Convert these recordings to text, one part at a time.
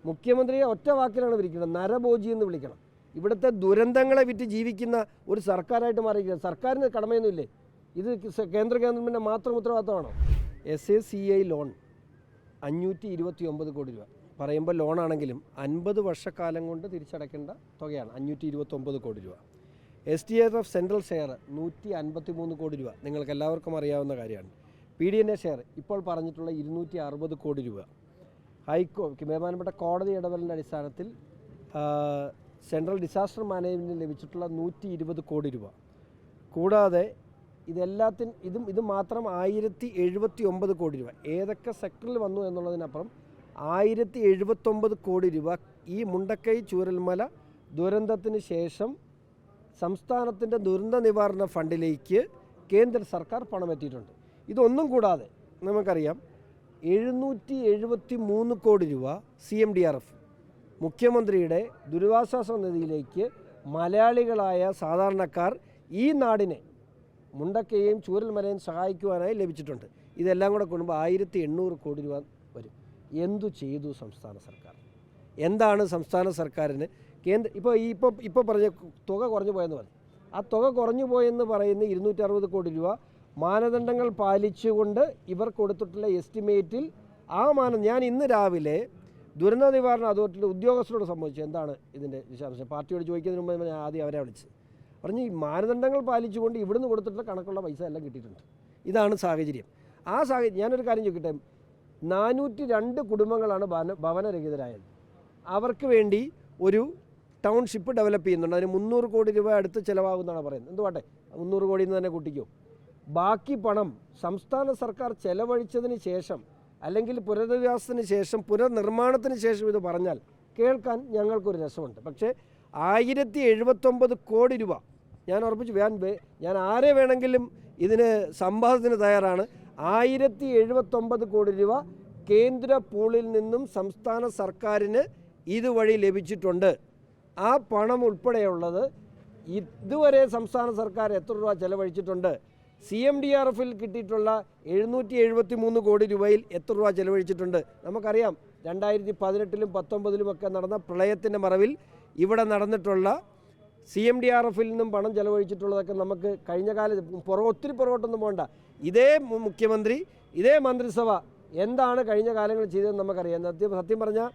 മുഖ്യമന്ത്രിയെ ഒറ്റ വാക്കിലാണ് വിളിക്കുന്നത്, നരഭോജി എന്ന് വിളിക്കണം. ഇവിടുത്തെ ദുരന്തങ്ങളെ വിറ്റ് ജീവിക്കുന്ന ഒരു സർക്കാരായിട്ട് മാറിയിരിക്കുന്നത്. സർക്കാരിന് കടമയൊന്നുമില്ലേ? ഇത് കേന്ദ്ര ഗവൺമെൻറ്റിൻ്റെ മാത്രം ഉത്തരവാദിത്തമാണോ? SACI ലോൺ 529 കോടി രൂപ പറയുമ്പോൾ ലോണാണെങ്കിലും 50 വർഷക്കാലം കൊണ്ട് തിരിച്ചടയ്ക്കേണ്ട തുകയാണ് 529 കോടി രൂപ. SDRF സെൻട്രൽ ഷെയർ 153 കോടി രൂപ, നിങ്ങൾക്ക് എല്ലാവർക്കും അറിയാവുന്ന കാര്യമാണ്. PDNA ഷെയർ ഇപ്പോൾ പറഞ്ഞിട്ടുള്ള 260 കോടി രൂപ. ബഹുമാനപ്പെട്ട കോടതി ഇടപെടലിൻ്റെ അടിസ്ഥാനത്തിൽ സെൻട്രൽ ഡിസാസ്റ്റർ മാനേജ്മെൻറ്റിന് ലഭിച്ചിട്ടുള്ള 120 കോടി രൂപ. കൂടാതെ ഇത് മാത്രം 1079 കോടി രൂപ. ഏതൊക്കെ സെക്ടറിൽ വന്നു എന്നുള്ളതിനപ്പുറം 1079 കോടി രൂപ ഈ മുണ്ടക്കൈ ചൂരൽമല ദുരന്തത്തിന് ശേഷം സംസ്ഥാനത്തിൻ്റെ ദുരന്ത നിവാരണ ഫണ്ടിലേക്ക് കേന്ദ്ര സർക്കാർ പണമെത്തിയിട്ടുണ്ട്. ഇതൊന്നും കൂടാതെ നമുക്കറിയാം 773 കോടി രൂപ CMDRF മുഖ്യമന്ത്രിയുടെ ദുരിതാശ്വാസ നിധിയിലേക്ക് മലയാളികളായ സാധാരണക്കാർ ഈ നാടിനെ മുണ്ടക്കയെയും ചൂരൽമലയും സഹായിക്കുവാനായി ലഭിച്ചിട്ടുണ്ട്. ഇതെല്ലാം കൂടെ കൂടുമ്പോൾ 1800 കോടി രൂപ വരും. എന്തു ചെയ്തു സംസ്ഥാന സർക്കാർ? എന്താണ് സംസ്ഥാന സർക്കാരിന് ഇപ്പോൾ പറഞ്ഞ തുക കുറഞ്ഞു പോയെന്ന് പറഞ്ഞു. ആ തുക കുറഞ്ഞു പോയെന്ന് പറയുന്ന 260 കോടി രൂപ മാനദണ്ഡങ്ങൾ പാലിച്ചുകൊണ്ട് ഇവർ കൊടുത്തിട്ടുള്ള എസ്റ്റിമേറ്റിൽ ഞാൻ ഇന്ന് രാവിലെ ദുരന്ത നിവാരണ അതോറിറ്റിയുടെ ഉദ്യോഗസ്ഥരോട് സംബന്ധിച്ചു എന്താണ് ഇതിൻ്റെ വിശദാംശം പാർട്ടിയോട് ചോദിക്കുന്നതിന് മുമ്പ് ഞാൻ ആദ്യം അവരെ വിളിച്ച് പറഞ്ഞ് ഈ മാനദണ്ഡങ്ങൾ പാലിച്ചുകൊണ്ട് ഇവിടുന്ന് കൊടുത്തിട്ടുള്ള കണക്കുള്ള പൈസ എല്ലാം കിട്ടിയിട്ടുണ്ട്. ഇതാണ് സാഹചര്യം. ഞാനൊരു കാര്യം ചോദിക്കട്ടെ, 402 കുടുംബങ്ങളാണ് ഭവനരഹിതരായത്. അവർക്ക് വേണ്ടി ഒരു ടൗൺഷിപ്പ് ഡെവലപ്പ് ചെയ്യുന്നുണ്ട്. അതിന് 300 കോടി രൂപ അടുത്ത് ചിലവാകുമെന്നാണ് പറയുന്നത്. എന്തുവാട്ടെ 300 കോടിയിൽ നിന്ന് തന്നെ കൂട്ടിക്കോ. ബാക്കി പണം സംസ്ഥാന സർക്കാർ ചെലവഴിച്ചതിന് ശേഷം അല്ലെങ്കിൽ പുനരധിവാസത്തിന് ശേഷം പുനർനിർമ്മാണത്തിന് ശേഷം ഇത് പറഞ്ഞാൽ കേൾക്കാൻ ഞങ്ങൾക്കൊരു രസമുണ്ട്. പക്ഷേ 1079 കോടി രൂപ ഞാൻ ഉറപ്പിച്ചു, ഞാൻ ആരെ വേണമെങ്കിലും ഇതിന് സംവാദത്തിന് തയ്യാറാണ്. 1079 കോടി രൂപ കേന്ദ്ര പൂളിൽ നിന്നും സംസ്ഥാന സർക്കാരിന് ഇതുവഴി ലഭിച്ചിട്ടുണ്ട്. ആ പണം ഉൾപ്പെടെയുള്ളത് ഇതുവരെ സംസ്ഥാന സർക്കാർ എത്ര രൂപ ചെലവഴിച്ചിട്ടുണ്ട്? CMDRFിൽ കിട്ടിയിട്ടുള്ള 773 കോടി രൂപയിൽ എത്ര രൂപ ചെലവഴിച്ചിട്ടുണ്ട്? നമുക്കറിയാം 2018ലും 19ലും ഒക്കെ നടന്ന പ്രളയത്തിൻ്റെ മറവിൽ ഇവിടെ നടന്നിട്ടുള്ള CMDRFിൽ നിന്നും പണം ചെലവഴിച്ചിട്ടുള്ളതൊക്കെ നമുക്ക് കഴിഞ്ഞ ഒത്തിരി പുറകോട്ടൊന്നും പോകണ്ട. ഇതേ മുഖ്യമന്ത്രി ഇതേ മന്ത്രിസഭ എന്താണ് കഴിഞ്ഞ കാലങ്ങളിൽ ചെയ്തതെന്ന് നമുക്കറിയാം. സത്യം പറഞ്ഞാൽ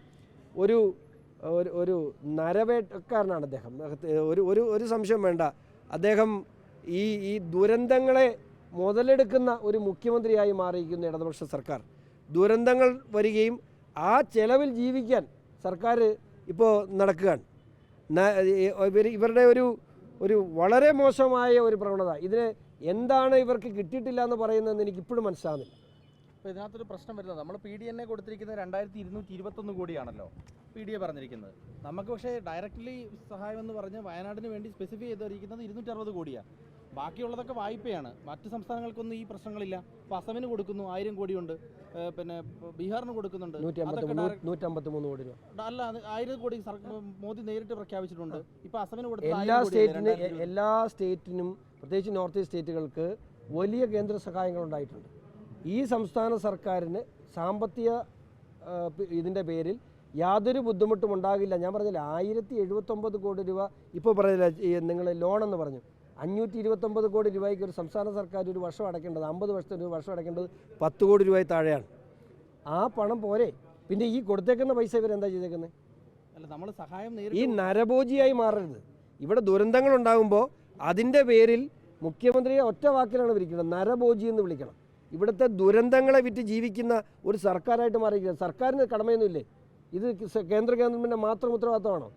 ഒരു നരവേട്ടക്കാരനാണ് അദ്ദേഹം. ഒരു സംശയം വേണ്ട, അദ്ദേഹം ഈ ദുരന്തങ്ങളെ മുതലെടുക്കുന്ന ഒരു മുഖ്യമന്ത്രിയായി മാറിയിരിക്കുന്ന ഇടതുപക്ഷ സർക്കാർ. ദുരന്തങ്ങൾ വരികയും ആ ചെലവിൽ ജീവിക്കാൻ സർക്കാർ ഇപ്പോൾ നടക്കുകയാണ്. ഇവരുടെ ഒരു വളരെ മോശമായ ഒരു പ്രവണത. ഇതിന് എന്താണ് ഇവർക്ക് കിട്ടിയിട്ടില്ല എന്ന് പറയുന്നതെന്ന് എനിക്കിപ്പോഴും മനസ്സിലാകുന്നില്ല. അപ്പോൾ ഇതിനകത്തൊരു പ്രശ്നം വരുന്നത് നമ്മൾ PDNA കൊടുത്തിരിക്കുന്നത് 2221 കോടിയാണല്ലോ PDA പറഞ്ഞിരിക്കുന്നത്. നമുക്ക് പക്ഷേ ഡയറക്റ്റ്ലി സഹായം എന്ന് പറഞ്ഞ് വയനാടിന് വേണ്ടി സ്പെസിഫൈ ചെയ്തിരിക്കുന്നത് 260 കോടിയാണ്. ബാക്കിയുള്ളതൊക്കെ വായ്പയാണ്. മറ്റ് സംസ്ഥാനങ്ങൾക്കൊന്നും ഈ പ്രശ്നങ്ങളില്ല. ഇപ്പോൾ അസമിന് കൊടുക്കുന്നു 1000 കോടിയുണ്ട്, പിന്നെ ബീഹാറിന് കൊടുക്കുന്നുണ്ട് 153 കോടി രൂപ. അല്ല, 1000 കോടി മോദി നേരിട്ട് പ്രഖ്യാപിച്ചിട്ടുണ്ട്. ഇപ്പോൾ അസമിന് കൊടുത്ത എല്ലാ സ്റ്റേറ്റിനും പ്രത്യേകിച്ച് നോർത്ത് ഈസ്റ്റ് സ്റ്റേറ്റുകൾക്ക് വലിയ കേന്ദ്ര സഹായങ്ങൾ ഉണ്ടായിട്ടുണ്ട്. ഈ സംസ്ഥാന സർക്കാരിന് സാമ്പത്തിക ഇതിൻ്റെ പേരിൽ യാതൊരു ബുദ്ധിമുട്ടും ഉണ്ടാകില്ല. ഞാൻ പറഞ്ഞില്ല 1079 കോടി രൂപ ഇപ്പോൾ പറഞ്ഞില്ല, നിങ്ങൾ ലോണെന്ന് പറഞ്ഞു. 529 കോടി രൂപയ്ക്ക് ഒരു സംസ്ഥാന സർക്കാർ ഒരു വർഷം അടയ്ക്കേണ്ടത് 50 വർഷത്തിന് ഒരു വർഷം അടയ്ക്കേണ്ടത് 10 കോടി രൂപയിൽ താഴെയാണ്. ആ പണം പോരെ? പിന്നെ ഈ കൊടുത്തേക്കുന്ന പൈസ ഇവരെന്താ ചെയ്തേക്കുന്നത്? അല്ല, നമ്മൾ സഹായം ഈ നരഭോജിയായി മാറരുത്. ഇവിടെ ദുരന്തങ്ങൾ ഉണ്ടാകുമ്പോൾ അതിൻ്റെ പേരിൽ മുഖ്യമന്ത്രിയെ ഒറ്റ വാക്കിലാണ് വിളിക്കുന്നത്, നരഭോജി എന്ന് വിളിക്കണം. ഇവിടുത്തെ ദുരന്തങ്ങളെ വിറ്റ് ജീവിക്കുന്ന ഒരു സർക്കാരായിട്ട് മാറിയിരിക്കുന്നത്. സർക്കാരിന് കടമയൊന്നുമില്ലേ? ഇത് കേന്ദ്ര ഗവൺമെൻറ്റിൻ്റെ മാത്രം ഉത്തരവാദിത്തമാണോ?